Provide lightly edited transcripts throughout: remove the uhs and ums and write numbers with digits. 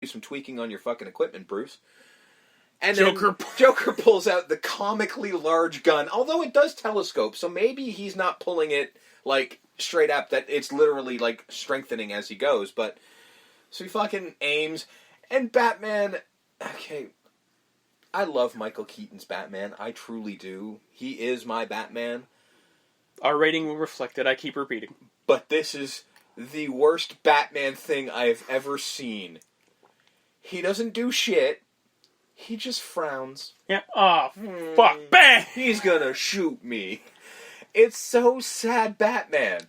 do some tweaking on your fucking equipment, Bruce. And Joker pulls out the comically large gun, although it does telescope, so maybe he's not pulling it, like, straight up, that it's literally, like, strengthening as he goes, but... So he fucking aims, and Batman... Okay, I love Michael Keaton's Batman, I truly do. He is my Batman. Our rating will reflect it, I keep repeating. But this is the worst Batman thing I've ever seen. He doesn't do shit. He just frowns. Yeah. Oh, fuck. Bang! He's gonna shoot me. It's so sad, Batman.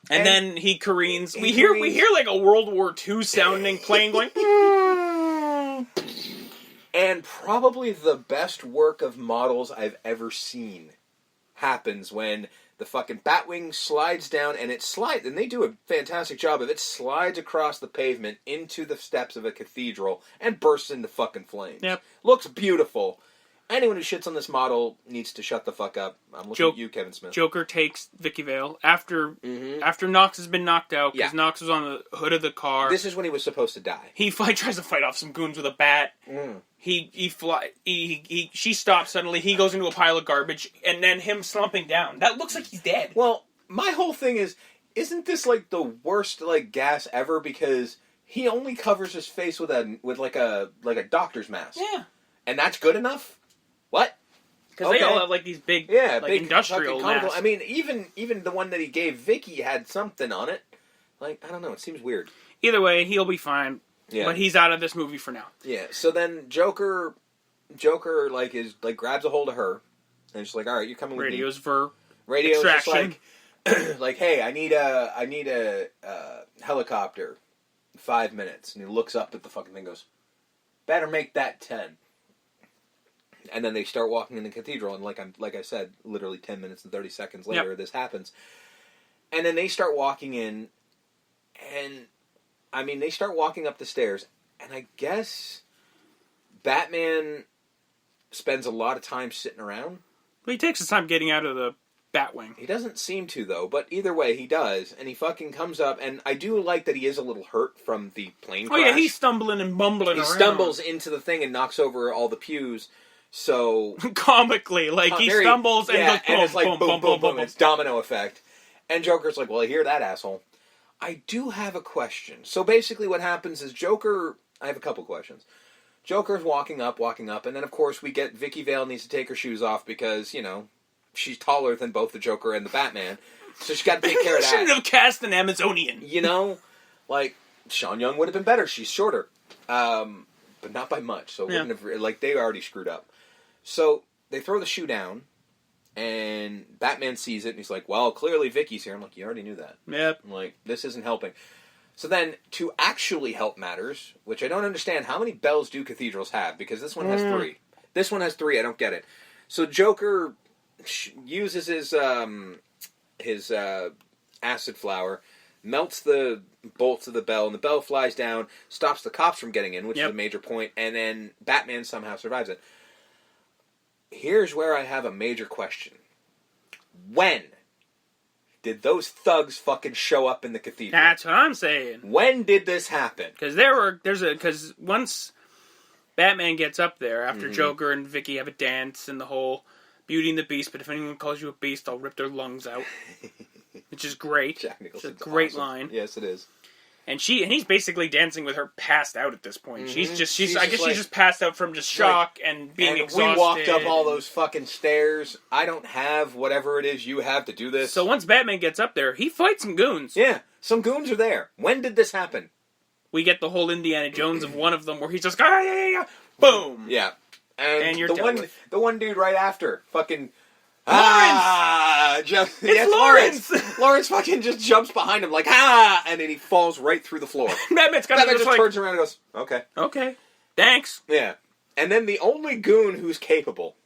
And then he careens. We hear like a World War II sounding plane going. And probably the best work of models I've ever seen happens when the fucking Batwing slides down, and and they do a fantastic job of it, slides across the pavement into the steps of a cathedral and bursts into fucking flames. Yep. Looks beautiful. Anyone who shits on this model needs to shut the fuck up. I'm looking at you, Kevin Smith. Joker takes Vicky Vale after Knox has been knocked out, because Knox was on the hood of the car. This is when he was supposed to die. He tries to fight off some goons with a bat. She stops suddenly. He goes into a pile of garbage, and then him slumping down. That looks like he's dead. Well, my whole thing is, isn't this like the worst like gas ever? Because he only covers his face with like a doctor's mask. Yeah, and that's good enough. What? Because they all have like these big, big industrial masks. I mean, even the one that he gave Vicky had something on it. Like, I don't know. It seems weird. Either way, he'll be fine. Yeah. But he's out of this movie for now. Yeah. So then Joker grabs a hold of her, and she's like, "All right, you're coming with me." Radio's extraction. Just like, "Hey, I need a helicopter. 5 minutes." And he looks up at the fucking thing, and goes, "Better make that 10." And then they start walking in the cathedral, and like I said, literally 10 minutes and 30 seconds later, this happens. And then they start walking in, and I mean, they start walking up the stairs, and I guess Batman spends a lot of time sitting around. Well, he takes his time getting out of the Batwing. He doesn't seem to, though, but either way, he does, and he fucking comes up, and I do like that he is a little hurt from the plane crash. Oh yeah, he's stumbling and bumbling around. He stumbles into the thing and knocks over all the pews. So comically, like he stumbles and goes boom, and it's like boom, boom, boom, boom, boom, boom. boom. It's domino effect. And Joker's like, "Well, I hear that, asshole." I do have a question. So basically, what happens is Joker. I have a couple questions. Joker's walking up, and then of course we get Vicky Vale needs to take her shoes off because she's taller than both the Joker and the Batman, so she's got to take care of that. Shouldn't have cast an Amazonian. Like Sean Young would have been better. She's shorter, but not by much. So it wouldn't have they already screwed up. So they throw the shoe down, and Batman sees it, and he's like, "Well, clearly Vicky's here." I'm like, "You already knew that." Yep. I'm like, this isn't helping. So then, to actually help matters, which I don't understand, how many bells do cathedrals have? Because this one has 3. This one has 3. I don't get it. So Joker uses his acid flower, melts the bolts of the bell, and the bell flies down, stops the cops from getting in, which is a major point, and then Batman somehow survives it. Here's where I have a major question. When did those thugs fucking show up in the cathedral? That's what I'm saying. When did this happen? Because once Batman gets up there, after Joker and Vicky have a dance and the whole Beauty and the Beast, but if anyone calls you a beast, I'll rip their lungs out. Which is great. Jack Nicholson's it's a great awesome. line. Yes, it is. And he's basically dancing with her passed out at this point. I guess she's just passed out from just shock and being exhausted. We walked up all those fucking stairs. I don't have whatever it is you have to do this. So once Batman gets up there, he fights some goons. Yeah, some goons are there. When did this happen? We get the whole Indiana Jones of one of them where he's just boom. Yeah, and you're the one dude right after fucking. Lawrence! It's Lawrence! Lawrence fucking just jumps behind him like, and then he falls right through the floor. Batman just turns around and goes, okay. Okay. Thanks. Yeah. And then the only goon who's capable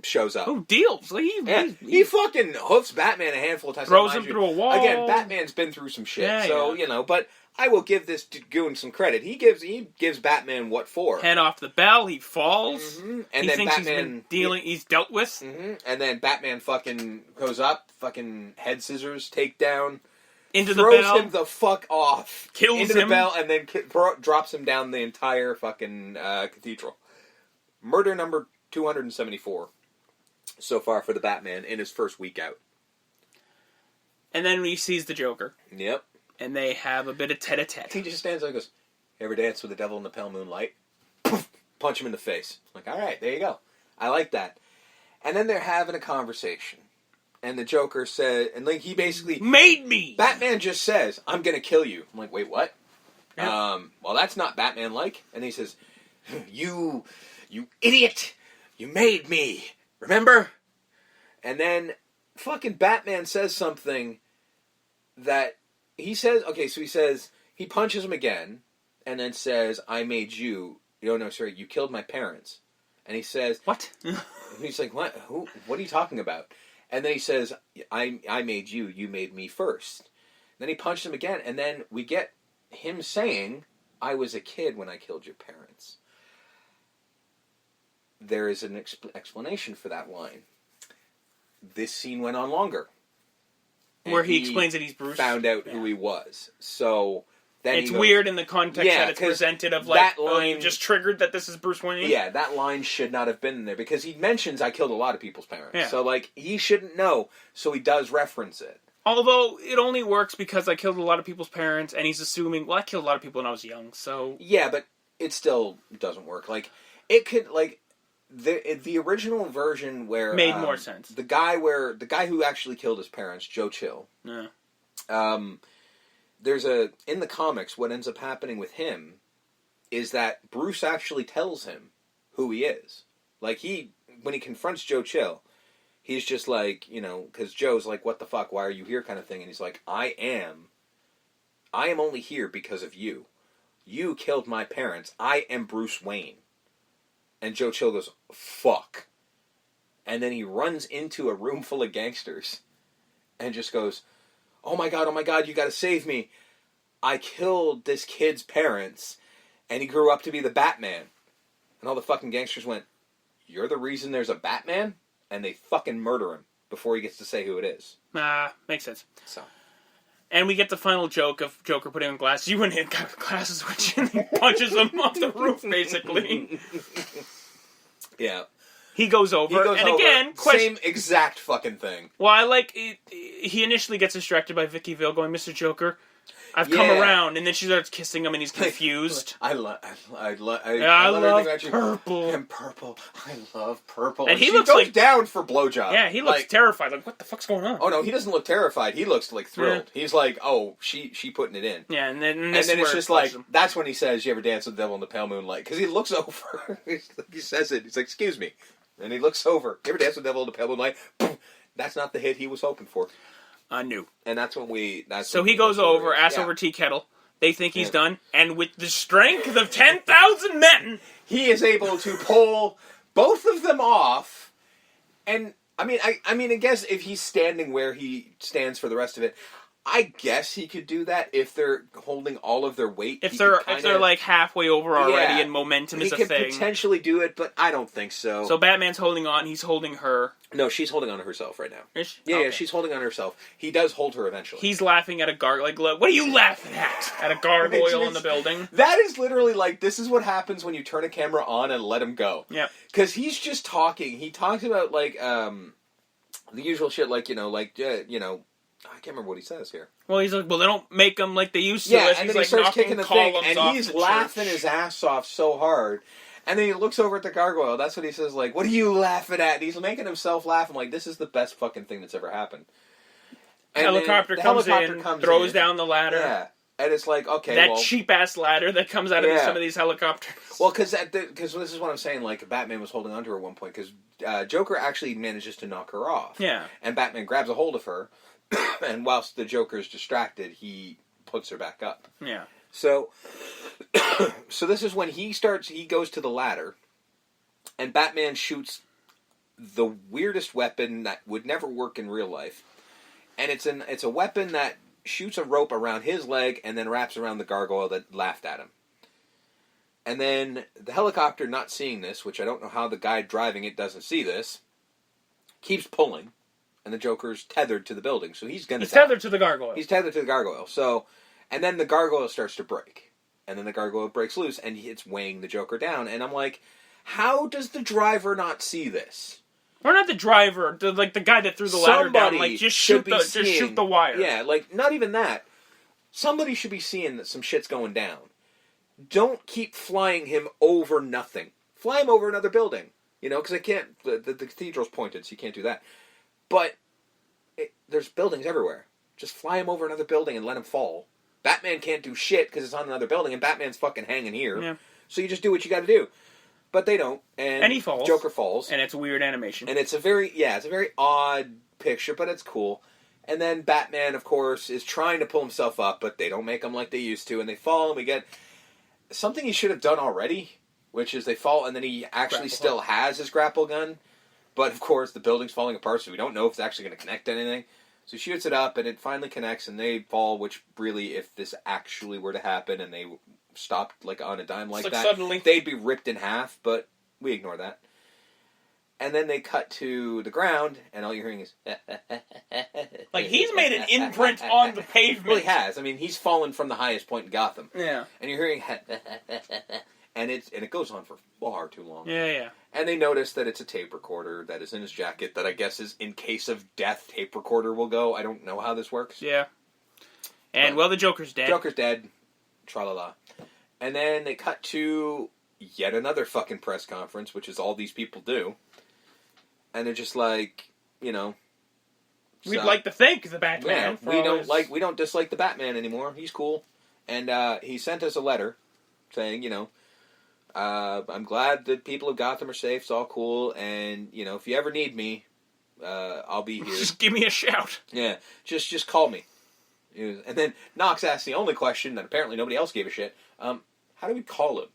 shows up. Who deals? He fucking hoofs Batman a handful of times. Throws him through a wall. Again, Batman's been through some shit, but I will give this goon some credit. He gives Batman what for. Head off the bell, he falls. And he then thinks Batman he's dealt with. And then Batman fucking goes up, fucking head scissors, takedown, into the throws bell, him the fuck off, kills into him. the bell, and then drops him down the entire fucking cathedral. Murder number 274 so far for the Batman in his first week out. And then he sees the Joker. Yep. And they have a bit of tete-a-tete. He just stands there and goes, "Ever dance with the devil in the pale moonlight?" Punch him in the face. Like, all right, there you go. I like that. And then they're having a conversation. And the Joker said, and like he basically... Made me! Batman just says, "I'm going to kill you." I'm like, wait, what? Yeah. Well, that's not Batman-like. And he says, You idiot! You made me! Remember? And then fucking Batman says something that he says, okay, so he says, he punches him again, and then says, "I made you." No, sorry, "You killed my parents." And he says, What? he's like, "What? Who? What are you talking about?" And then he says, I made you. You made me first." Then he punched him again, and then we get him saying, "I was a kid when I killed your parents." There is an explanation for that line. This scene went on longer. Where he explains that he's Bruce. Found out who he was. So then it's weird in the context that it's presented of like, that line, you just triggered that this is Bruce Wayne. Yeah, that line should not have been in there because he mentions I killed a lot of people's parents. Yeah. So like he shouldn't know. So he does reference it. Although it only works because I killed a lot of people's parents, and he's assuming, well, I killed a lot of people when I was young. So yeah, but it still doesn't work. Like it could like. The original version where made more sense. The guy who actually killed his parents, Joe Chill. Yeah. There's in the comics what ends up happening with him is that Bruce actually tells him who he is. Like when he confronts Joe Chill, he's just like, because Joe's like, "What the fuck? Why are you here?" kind of thing, and he's like, I am only here because of you. You killed my parents. I am Bruce Wayne. And Joe Chill goes, "Fuck." And then he runs into a room full of gangsters and just goes, oh my God, you gotta save me. I killed this kid's parents and he grew up to be the Batman." And all the fucking gangsters went, "You're the reason there's a Batman?" And they fucking murder him before he gets to say who it is. Makes sense. So. And we get the final joke of Joker putting on glasses. You wouldn't have glasses, which he punches him off the roof, basically. Yeah. He goes over, again... Same exact fucking thing. Well, I like... He initially gets distracted by Vicky Vale going, "Mr. Joker, I've come around," and then she starts kissing him, and he's confused. I love purple. And purple. I love purple. And he she looks goes like down for blowjob. Yeah, he looks terrified. Like, what the fuck's going on? Oh no, he doesn't look terrified. He looks like thrilled. Yeah. He's like, "Oh, she putting it in." Yeah, and then it's just like that's when he says, "You ever dance with the devil in the pale moonlight?" Because he looks over. He says it. He's like, "Excuse me," and he looks over. "You ever dance with the devil in the pale moonlight?" That's not the hit he was hoping for. I knew. And that's when he goes over, ass over tea kettle. They think he's done, and with the strength of 10,000 men, he is able to pull both of them off. And I mean, I guess if he's standing where he stands for the rest of it, I guess he could do that if they're holding all of their weight. If they're like halfway over already and momentum is a thing. He could potentially do it, but I don't think so. So Batman's holding on, he's holding her. No, she's holding on to herself right now. Is she? Yeah, okay. Yeah, she's holding on to herself. He does hold her eventually. He's laughing at a gargoyle. Like, what are you laughing at? At a gargoyle in the building. That is literally like, this is what happens when you turn a camera on and let him go. Yeah. Because he's just talking. He talks about, like, the usual shit, like, I can't remember what he says here. Well, he's like, well, they don't make them like they used to. Yeah, and then he starts kicking the thing, and he's laughing his ass off so hard. And then he looks over at the gargoyle. That's what he says, like, "What are you laughing at?" And he's making himself laugh. I'm like, this is the best fucking thing that's ever happened. And helicopter comes in, throws down the ladder. Yeah. And it's like, okay, that cheap-ass ladder that comes out of some of these helicopters. Well, because this is what I'm saying, like, Batman was holding onto her at one point, because Joker actually manages to knock her off. Yeah. And Batman grabs a hold of her, and whilst the Joker's distracted, he puts her back up. Yeah. So this is when he goes to the ladder, and Batman shoots the weirdest weapon that would never work in real life. And it's a weapon that shoots a rope around his leg and then wraps around the gargoyle that laughed at him. And then the helicopter, not seeing this, which I don't know how the guy driving it doesn't see this, keeps pulling. and the Joker's tethered to the building, so he's gonna. He's tethered to the gargoyle. He's tethered to the gargoyle. So, and then the gargoyle starts to break, and then the gargoyle breaks loose, and it's weighing the Joker down. And I'm like, how does the driver not see this? Or not the driver, the guy that threw the ladder down. Like, just shoot the wire. Yeah, like, not even that. Somebody should be seeing that some shit's going down. Don't keep flying him over nothing. Fly him over another building. You know, because I can't... The cathedral's pointed, so you can't do that. But there's buildings everywhere. Just fly him over another building and let him fall. Batman can't do shit because it's on another building, and Batman's fucking hanging here. Yeah. So you just do what you got to do. But they don't, and he falls. Joker falls, and it's a weird animation, and it's a very odd picture, but it's cool. And then Batman, of course, is trying to pull himself up, but they don't make him like they used to, and they fall, and we get something he should have done already, which is they fall, and then he actually still has his grapple gun, but of course the building's falling apart, so we don't know if it's actually going to connect to anything. So he shoots it up, and it finally connects, and they fall, which really, if this actually were to happen, and they stopped like on a dime like that, suddenly they'd be ripped in half, but we ignore that. And then they cut to the ground, and all you're hearing is... like, he's made an imprint on the pavement. Well, he has. I mean, he's fallen from the highest point in Gotham. Yeah. And you're hearing... and it goes on for far too long. Yeah. And they notice that it's a tape recorder that is in his jacket that I guess is, in case of death, tape recorder will go. I don't know how this works. Yeah. And, the Joker's dead. Joker's dead. Tra-la-la. And then they cut to yet another fucking press conference, which is all these people do. And they're just like, you know... We'd like to thank the Batman. Yeah, we don't dislike the Batman anymore. He's cool. And he sent us a letter saying, you know, I'm glad that people of Gotham are safe. It's all cool. And, you know, if you ever need me, I'll be here. Just give me a shout. Yeah, just call me. And then Knox asked the only question that apparently nobody else gave a shit. How do we call him?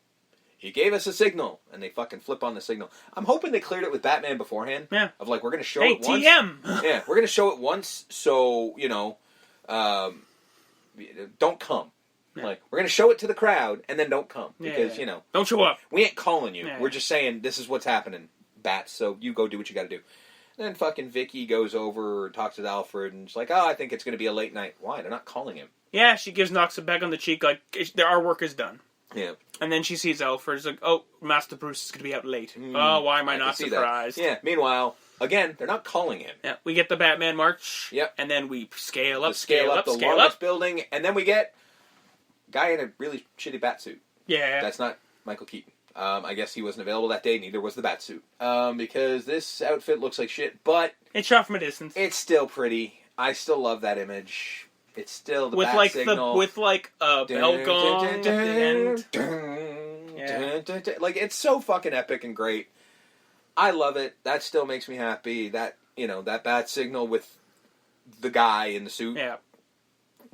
He gave us a signal, and they fucking flip on the signal. I'm hoping they cleared it with Batman beforehand. Yeah. Of like, we're going to show it once. TM! Yeah, we're going to show it once, so, you know, don't come. Yeah. Like, we're going to show it to the crowd, and then don't come. Because, you know. Don't show up. We ain't calling you. Yeah. We're just saying, this is what's happening, Bats, so you go do what you got to do. And then fucking Vicky goes over, talks with Alfred, and she's like, oh, I think it's going to be a late night. Why? They're not calling him. Yeah, she gives Knox a back on the cheek, like, our work is done. Yeah. And then she sees Alfred. It's like, oh, Master Bruce is going to be out late. Oh, why am I not surprised? Yeah. Meanwhile, again, they're not calling him. Yeah. We get the Batman March. Yep. And then we scale up the longest building, and then we get a guy in a really shitty batsuit. Yeah. That's not Michael Keaton. I guess he wasn't available that day. Neither was the batsuit. Because this outfit looks like shit, but it's shot from a distance. It's still pretty. I still love that image. It's still the bat signal. With like a bell gong at the end. Like, it's so fucking epic and great. I love it. That still makes me happy. That, you know, that bat signal with the guy in the suit. Yeah.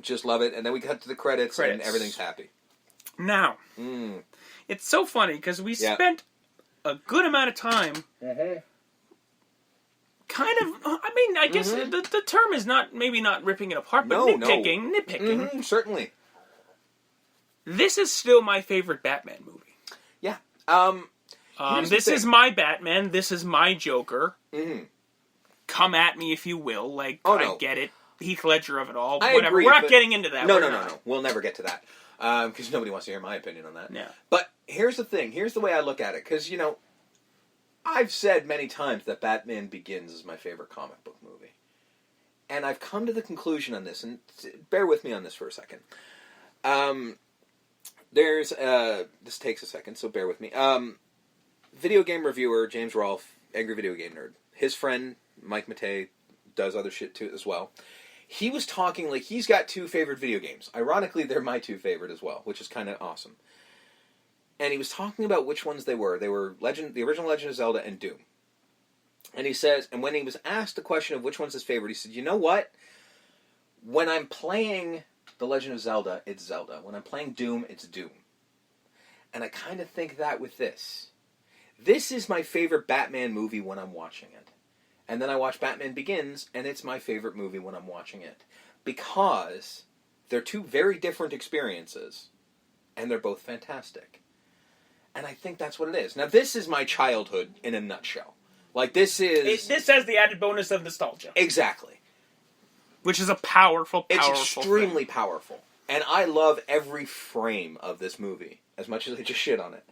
Just love it. And then we cut to the credits. And everything's happy. Now, it's so funny because we spent a good amount of time kind of, I mean, I guess the term is maybe not ripping it apart, but nitpicking. Mm-hmm, certainly. This is still my favorite Batman movie. Yeah. This is my Batman. This is my Joker. Mm-hmm. Come at me if you will. Like, I get it. Heath Ledger of it all. I whatever. agree, We're not getting into that. No. We'll never get to that. Because nobody wants to hear my opinion on that. Yeah. But here's the thing. Here's the way I look at it. Because, you know, I've said many times that Batman Begins is my favorite comic book movie. And I've come to the conclusion on this, and bear with me on this for a second. This takes a second, so bear with me. Video game reviewer James Rolfe, Angry Video Game Nerd. His friend, Mike Matei, does other shit too as well. He was talking like he's got two favorite video games. Ironically, they're my two favorite as well, which is kind of awesome. And he was talking about which ones they were. They were the original Legend of Zelda and Doom. And he says, and when he was asked the question of which one's his favorite, he said, you know what? When I'm playing The Legend of Zelda, it's Zelda. When I'm playing Doom, it's Doom. And I kind of think that with this. This is my favorite Batman movie when I'm watching it. And then I watch Batman Begins, and it's my favorite movie when I'm watching it. Because they're two very different experiences, and they're both fantastic. And I think that's what it is. Now, this is my childhood in a nutshell. Like, this is... This has the added bonus of nostalgia. Exactly. Which is a powerful It's extremely powerful. And I love every frame of this movie, as much as I just shit on it.